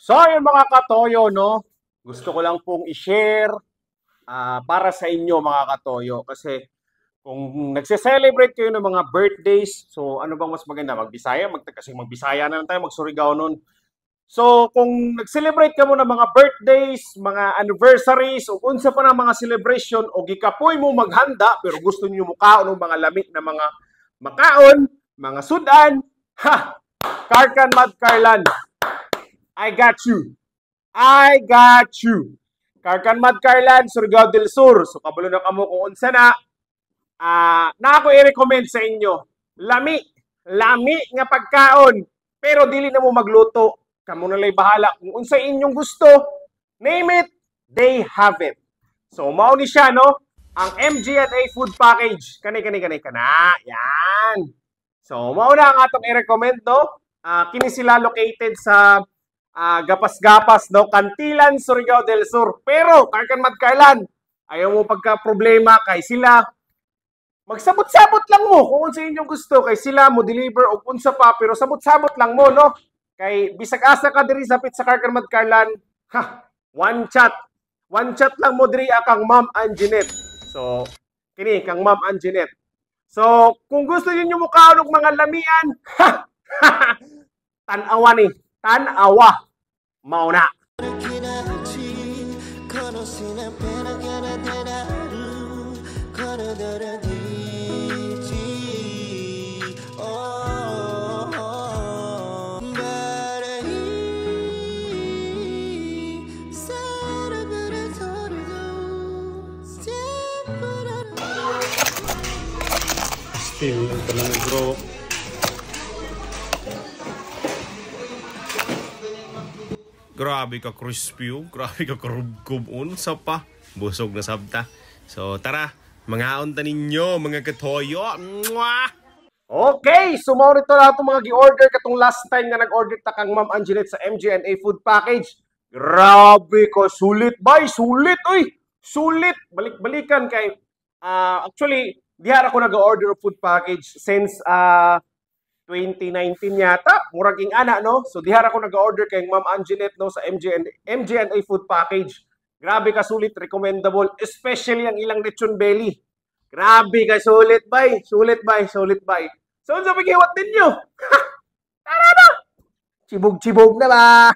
So, yun mga katoyo, no? Gusto ko lang pong i-share para sa inyo mga katoyo. Kasi kung nagse-celebrate kayo ng mga birthdays, so ano bang mas maganda? Magbisaya? Kasi magbisaya na lang tayo, magsurigaw nun. So, kung nag-celebrate ka mo ng mga birthdays, mga anniversaries, o unsa pa ng mga celebration, o gikapoy mo maghanda, pero gusto niyo mukaon ng mga lamig na mga makaon, mga sudan, ha! Karkan Mad Carlan, I got you. I got you. Karkan Mad Carlan, Surigao del Sur. So, kabalo na kamo kung unsa na ako i-recommend sa inyo. Lami. Lami nga pagkaon. Pero dili na mo magluto. Kamo na lay bahala. Kung unsa inyong gusto, name it, they have it. So, mao ni siya, no? Ang MGNA food package. Kana. Yan. So, mao na ang atong i-recommend, no? Kini sila located sa gapas-gapas, no? Kantilan, Surigao del Sur. Pero, Karkan Mad Carlan, ayaw mo pagka-problema kay sila. Magsabot-sabot lang mo kung unsa inyong gusto kay sila mo deliver o unsa pa, pero sabot-sabot lang mo, no? Kay bisag asa ka diri sa Pizza Karkan Mad Carlan, ha, one chat. One chat lang mo diri kang Ma'am Anjanette. So, kini kang Ma'am Anjanette. So, kung gusto niyo mukaon og mga lamian, ha, tan-awa ni, tan-awa. Mao na. Yung tanong bro. Grabe ka crispy, grabe ka karubkob unsa pa. Busog na sabta. So tara, mga unta ninyo, mga katoyo. Mwah! Okay, so mao rito na itong mga gi-order katong last time nga nag-order ta kang Ma'am Anjanette sa MGNA food package. Grabe ko, sulit bay, sulit oy. Sulit, balik-balikan kay actually diha ako nag-order of food package since 2019 yata, murag ing ana, no? So diha ako nag-order kay Ma'am Anjanette, no, sa MGNA food package. Grabe ka sulit, recommendable, especially ang ilang lechon belly. Grabe ka sulit bay, sulit bay, sulit bay. So unsa pagiwat ninyo? Tara na. Chibog-chibog na ba?